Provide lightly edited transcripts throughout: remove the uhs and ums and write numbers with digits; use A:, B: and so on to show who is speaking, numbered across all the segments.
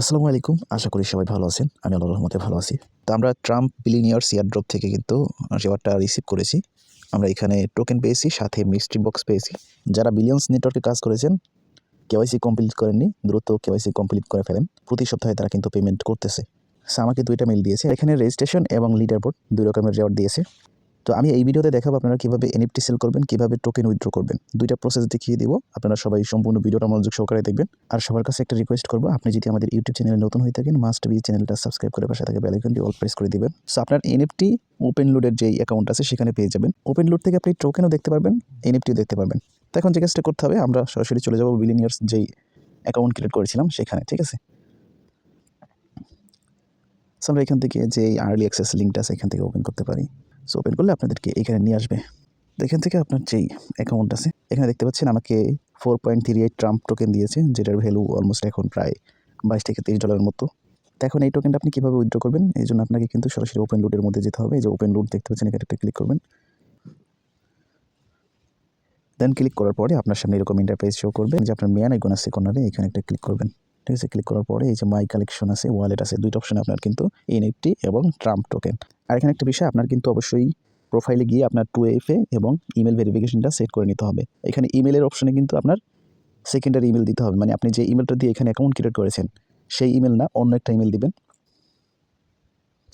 A: আসসালামু আলাইকুম। আশা করি সবাই ভালো আছেন। আমি আল্লাহর রহমতে ভালো আছি। তো আমরা ট্রাম্প বিলিনিয়ার্স এয়ারড্রপ থেকে কিন্তু রিওয়ার্ডটা রিসিভ করেছি। আমরা এখানে টোকেন পেয়েছি, সাথে মিস্ট্রি বক্স পেয়েছি। যারা বিলিয়ন্স নেটওয়ার্কে কাজ করেছেন, কেওয়াইসি কমপ্লিট করেননি, দ্রুত কেওয়াইসি কমপ্লিট করে ফেলেন। প্রতি সপ্তাহে তারা কিন্তু পেমেন্ট করতেছে। সো আমাকে ২ টা মেইল দিয়েছে। এখানে রেজিস্ট্রেশন এবং লিডার বোর্ড ২ রকমের রিওয়ার্ড দিয়েছে। তো আমি এই ভিডিওতে দেখাবো আপনারা কিভাবে এনএফটি সেল করবেন, কিভাবে টোকেন উইথড্র করবেন। ২ টা প্রসেস দেখিয়ে দিব। আপনারা সবাই সম্পূর্ণ ভিডিওটা মনোযোগ সহকারে দেখবেন। আর সবার কাছে একটা রিকোয়েস্ট করব, আপনি যদি আমাদের ইউটিউব চ্যানেলে নতুন হয়ে থাকেন, মাস্ট বি চ্যানেলটা সাবস্ক্রাইব করে পাশে থাকা বেল আইকনটি অল প্রেস করে দিবেন। সো আপনার এনএফটি ওপেন লুডের যে অ্যাকাউন্ট আছে সেখানে পেয়ে যাবেন। ওপেন লুড থেকে আপনি টোকেনও দেখতে পারবেন, এনএফটিও দেখতে পারবেন। তো এখন যে কাজটা করতে হবে, আমরা সরাসরি চলে যাব বিলিনিয়ার্স যেই অ্যাকাউন্ট ক্রিয়েট করেছিলাম সেখানে, ঠিক আছে? সো আমরা এখান থেকে যে আর্লি অ্যাক্সেস লিঙ্কটা আছে এখান থেকে ওপেন করতে পারি। সো ওপেন করলে আপনাদেরকে এখানে নিয়ে আসবে। এখান থেকে আপনার যেই অ্যাকাউন্ট আছে এখানে দেখতে পাচ্ছেন আমাকে 4.38 ট্রাম্প টোকেন দিয়েছে, যেটার ভ্যালু অলমোস্ট এখন প্রায় $22 থেকে $30 মতো। তো এখন এই টোকেনটা আপনি কীভাবে উইথড্র করবেন, এই জন্য আপনাকে কিন্তু সরাসরি ওপেন লুডের মধ্যে যেতে হবে। এই যে ওপেন লুড দেখতে পাচ্ছেন, এখানে একটা ক্লিক করবেন। দেন ক্লিক করার পরে আপনার সামনে এরকম ইন্টারফেস শো করবে যে আপনার মেয়ান আইকন আছে কর্নারে, এখানে একটা ক্লিক করবেন। ঠিক আছে, ক্লিক করার পরে এই যে মাই কালেকশন আছে, ওয়ালেট আছে, 2টা অপশনে আপনার কিন্তু এনএফটি এবং ট্রাম্প টোকেন। আর এখানে একটা বিষয়, আপনার কিন্তু অবশ্যই প্রোফাইলে গিয়ে আপনার 2FA এবং ইমেল ভেরিফিকেশনটা সেট করে নিতে হবে। এখানে ইমেলের অপশনে কিন্তু আপনার সেকেন্ডারি ইমেল দিতে হবে, মানে আপনি যে ইমেলটা দিয়ে এখানে অ্যাকাউন্ট ক্রিয়েট করেছেন সেই ইমেল না, অন্য একটা ইমেল দিবেন।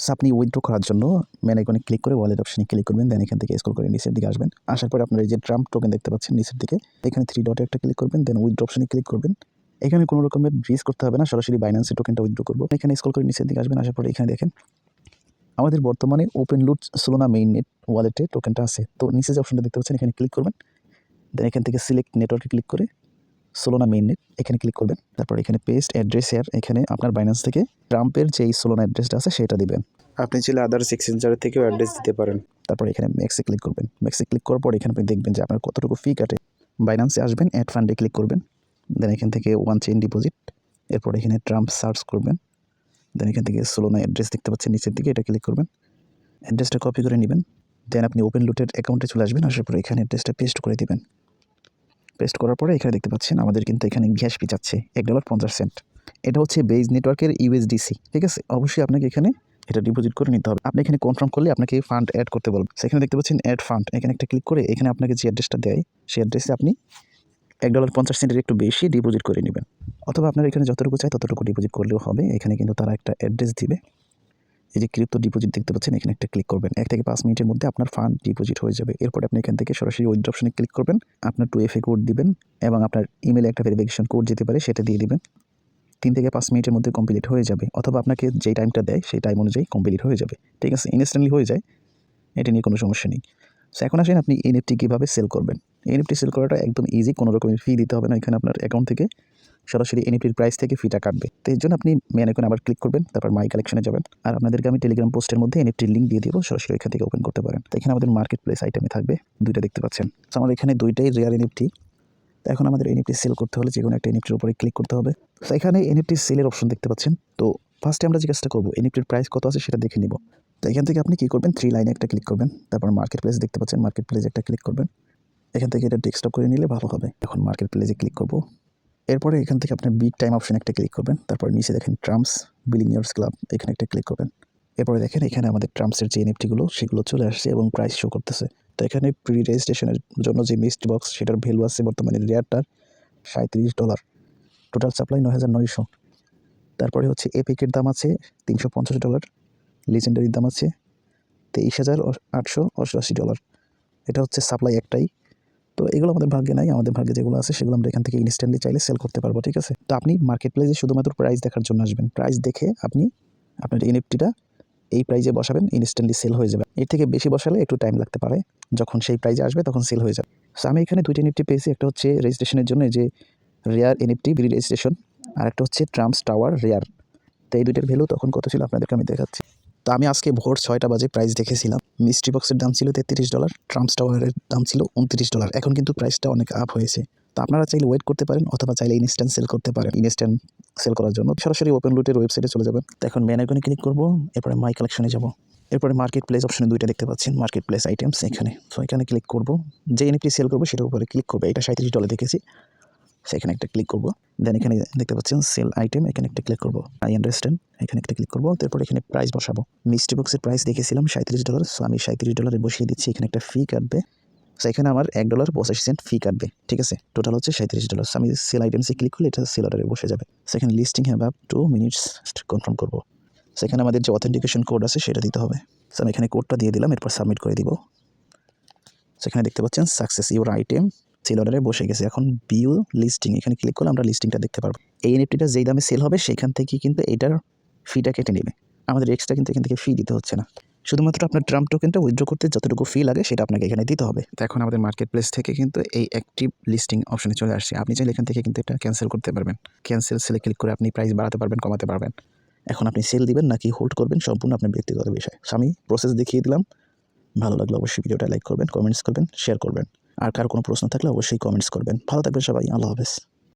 A: সো আপনি উইথড্র করার জন্য মেন আইকনে ক্লিক করে ওয়ালেট অপশনে ক্লিক করবেন। দেন এখান থেকে স্ক্রল করে নিচের দিকে আসবেন। আসার পরে আপনার এই যে ট্রাম্প টোকেন দেখতে পাচ্ছেন নিচের দিকে, এখানে 3 ডটে একটা ক্লিক করবেন। দেন উইথড্র অপশনে ক্লিক করবেন। এখানে কোনো রকমের রিস্ক করতে হবে না, সরাসরি বাইন্যান্সে টোকেনটা উইথড্র করব। এখানে স্ক্রল করে নিচের দিকে আসবেন। আসার পরে এখানে দেখেন আমাদের বর্তমানে ওপেন লুড সোলোনা মেইননেট ওয়ালেটে টোকেনটা আছে। তো নিচে যে অপশনটা দেখতে পাচ্ছেন এখানে ক্লিক করবেন। দেন এখান থেকে সিলেক্ট নেটওয়ার্কে ক্লিক করে সোলোনা মেইননেট এখানে ক্লিক করবেন। তারপর এখানে পেস্ট অ্যাড্রেস হেয়ার, এখানে আপনার বাইন্যান্স থেকে ট্রাম্পের যেই সোলোনা অ্যাড্রেসটা আছে সেটা দিবেন।
B: আপনি চাইলে আদার্স এক্সচেঞ্জারের থেকেও অ্যাড্রেস দিতে পারেন।
A: তারপর এখানে ম্যাক্সে ক্লিক করবেন। ম্যাক্সে ক্লিক করার পর এখানে আপনি দেখবেন যে আপনার কতটুকু ফি কাটে। বাইন্যান্সে আসবেন, অ্যাড ফান্ডে ক্লিক করবেন। দেন এখান থেকে ওয়ান চেইন ডিপোজিট, এরপর এখানে ট্রাম্প সার্চ করবেন। দেন এখান থেকে সোলোনা অ্যাড্রেস দেখতে পাচ্ছেন নিচের দিকে, এটা ক্লিক করবেন। অ্যাড্রেসটা কপি করে নেবেন। দেন আপনি ওপেন লুটের অ্যাকাউন্টে চলে আসবেন। আসার পরে এখানে অ্যাড্রেসটা পেস্ট করে দিবেন। পেস্ট করার পরে এখানে দেখতে পাচ্ছেন আমাদের কিন্তু এখানে গ্যাস ফি যাচ্ছে $1.50। এটা হচ্ছে বেজ নেটওয়ার্কের ইউএসডিসি, ঠিক আছে? অবশ্যই আপনাকে এখানে এটা ডিপোজিট করে নিতে হবে। আপনি এখানে কনফার্ম করলে আপনাকে ফান্ড অ্যাড করতে বলবে। সেখানে দেখতে পাচ্ছেন অ্যাড ফান্ড, এখানে একটা ক্লিক করে এখানে আপনাকে যে অ্যাড্রেসটা দেয় সেই অ্যাড্রেসে আপনি $1.50 একটু বেশি ডিপোজিট করে নেবেন। অথবা আপনার এখানে যতটুকু চাই ততটুকু ডিপোজিট করলেও হবে। এখানে কিন্তু তারা একটা অ্যাড্রেস দিবে। এই যে ক্রিপ্টো ডিপোজিট দেখতে পাচ্ছেন, এখানে একটা ক্লিক করবেন। 1 থেকে 5 মিনিটের মধ্যে আপনার ফান্ড ডিপোজিট হয়ে যাবে। এরপরে আপনি এখান থেকে সরাসরি উইথড্র অপশনে ক্লিক করবেন। আপনার 2FA কোড দিবেন এবং আপনার ইমেলে একটা ভেরিফিকেশন কোড যেতে পারে, সেটা দিয়ে দিবেন। 3 থেকে 5 মিনিটের মধ্যে কমপ্লিট হয়ে যাবে। অথবা আপনাকে যেই টাইমটা দেয় সেই টাইম অনুযায়ী কমপ্লিট হয়ে যাবে। ঠিক আছে? ইনস্ট্যান্টলি হয়ে যায়, এটা নিয়ে কোনো সমস্যা নেই। সো এখন আসেন আপনি এনএফটি কীভাবে সেল করবেন। এনএফটি সেল করাটা একদম ইজি, কোনো রকমের ফি দিতে হবে না। এখানে আপনার অ্যাকাউন্ট থেকে সরাসরি এনএফটির প্রাইস থেকে ফিটা কাটবে। তো এর জন্য আপনি মেন আইকনে আবার ক্লিক করবেন, তারপর মাই কালেকশনে যাবেন। আর আপনাদেরকে আমি টেলিগ্রাম পোস্টের মধ্যে এনএফটির লিঙ্ক দিয়ে দিব, সরাসরি এখান থেকে ওপেন করতে পারেন। তো এখানে আমাদের মার্কেট প্লেস আইটেমে থাকবে 2টা দেখতে পাচ্ছেন। তো আমার এখানে 2টাই রেয়ার এনএফটি। তো এখন আমাদের এনএফটি সেল করতে হলে যেকোনো একটা এনএফটির উপরে ক্লিক করতে হবে। তো এখানে এনএফটি সেলের অপশন দেখতে পাচ্ছেন। তো ফার্স্টে আমরা যে কাজটা করবো, এনএফটির প্রাইস কত আছে সেটা দেখে নিব। তো এখান থেকে আপনি কী করবেন, 3 লাইনে একটা ক্লিক করবেন। তারপর মার্কেট প্লেস দেখতে পাচ্ছেন, মার্কেট প্লেসে একটা ক্লিক করবেন। এখান থেকে এটা ডেস্কটপ করে নিলে ভালো হবে। এখন মার্কেট প্লেসে ক্লিক করব। এরপরে এখান থেকে আপনার বিগ টাইম অপশন একটা ক্লিক করবেন। তারপর নিচে দেখেন ট্রাম্পস বিলিনিয়ার্স ক্লাব, এখানে একটা ক্লিক করবেন। এরপরে দেখেন এখানে আমাদের ট্রাম্পসের যে এনএফটিগুলো সেগুলো চলে আসছে এবং প্রাইস শো করতেছে। তো এখানে প্রি রেজিস্ট্রেশনের জন্য যে মিস্ট বক্স সেটার ভ্যালু আছে বর্তমানে রেয়ারটার $37। Total supply 9,900। তারপরে হচ্ছে এপিকের দাম আছে $350। লিজেন্ডারির দাম আছে $23,888। এটা হচ্ছে সাপ্লাই একটাই। তো এগুলো আমাদের ভাগ্যে নাই, আমাদের ভাগ্যে যেগুলো আছে সেগুলো আমরা এখান থেকে ইনস্ট্যান্টলি চাইলে সেল করতে পারবো, ঠিক আছে? তো আপনি মার্কেট প্লেসে শুধুমাত্র প্রাইস দেখার জন্য আসবেন। প্রাইস দেখে আপনি আপনার এনএফটিটা এই প্রাইজে বসাবেন, ইনস্ট্যান্টলি সেল হয়ে যাবে। এর থেকে বেশি বসালে একটু টাইম লাগতে পারে, যখন সেই প্রাইজে আসবে তখন সেল হয়ে যাবে। সো আমি এখানে 2টা এনএফটি পেয়েছি। একটা হচ্ছে রেজিস্ট্রেশনের জন্য যে রেয়ার এনএফটি প্রি রেজিস্ট্রেশন, আর একটা হচ্ছে ট্রাম্পস টাওয়ার রেয়ার। তো এই 2টার ভ্যালু তখন কত ছিল আপনাদেরকে আমি দেখাচ্ছি। তো আমি আজকে ভোর 6টা বাজে প্রাইস দেখেছিলাম। মিস্ট্রি বক্সের দাম ছিল $33, ট্রাম্পস টাওয়ারের দাম ছিল $29। এখন কিন্তু প্রাইসটা অনেক আপ হয়েছে। তো আপনারা চাইলে ওয়েট করতে পারেন অথবা চাইলে ইনস্ট্যান্ট সেল করতে পারেন। ইনস্ট্যান্ট সেল করার জন্য সরাসরি ওপেন লুটের ওয়েবসাইটে চলে যাবেন। তো এখন মেন আইকনে ক্লিক করব, এরপরে মাই কালেকশনে যাব। এরপরে মার্কেট প্লেস অপশনে 2টা দেখতে পাচ্ছেন, মার্কেট প্লেস আইটেমস এখানে। সো এখানে ক্লিক করব, যে এনএফটি সেল করবো সেটার উপরে ক্লিক করবে। এটা $37 দেখেছি। সেখানে একটা ক্লিক করব। দেন এখানে দেখতে পাচ্ছেন সেল আইটেম, এখানে একটা ক্লিক করব। আই আন্ডারস্ট্যান্ড, এখানে একটা ক্লিক করব। তারপর এখানে প্রাইস বসাবো। মিস্ট্রি বক্সের প্রাইস দেখেছিলাম $37, সো আমি $37 বসিয়ে দিচ্ছি। এখানে একটা ফি কাটবে, সো এখানে আমার $1.85 ফি কাটবে। ঠিক আছে, টোটাল হচ্ছে $37। আমি সেল আইটেমসে ক্লিক করলে এটা সেল অর্ডারে বসে যাবে। সেখানে listing have up 2 minutes confirm করব। সেখানে আমাদের যে অথেন্টিকেশন কোড আছে সেটা দিতে হবে। সো আমি এখানে কোডটা দিয়ে দিলাম, এরপর সাবমিট করে দিব। সেখানে দেখতে পাচ্ছেন সাকসেস, ইউর আইটেম সেল অর্ডারে বসে গেছে। এখন ভিউ লিস্টিং, এখানে ক্লিক করলে আমরা লিস্টিংটা দেখতে পারবো। এই এনএফটিটা যেই দামে সেল হবে সেখান থেকে কিন্তু এটার ফিটা কেটে নেবে। আমাদের এক্সট্রা কিন্তু এখান থেকে ফি দিতে হচ্ছে না। শুধুমাত্র আপনার ট্রাম্প টোকেনটা উইথড্র করতে যতটুকু ফি লাগে সেটা আপনাকে এখানে দিতে হবে। তো এখন আমাদের মার্কেট প্লেস থেকে কিন্তু এই অ্যাক্টিভ লিস্টিং অপশনে চলে আসছে। আপনি চাইলে এখান থেকে কিন্তু এটা ক্যান্সেল করতে পারবেন। ক্যান্সেল সেলে ক্লিক করে আপনি প্রাইস বাড়াতে পারবেন, কমাতে পারবেন। এখন আপনি সেল দিবেন নাকি হোল্ড করবেন সম্পূর্ণ আপনার ব্যক্তিগত বিষয়। সো আমি প্রসেস দেখিয়ে দিলাম। ভালো লাগলে অবশ্যই ভিডিওটা লাইক করবেন, কমেন্টস করবেন, শেয়ার করবেন। আর কার কোনো প্রশ্ন থাকলে অবশ্যই কমেন্টস করবেন। ভালো থাকবেন সবাই, আল্লাহ হাফেজ।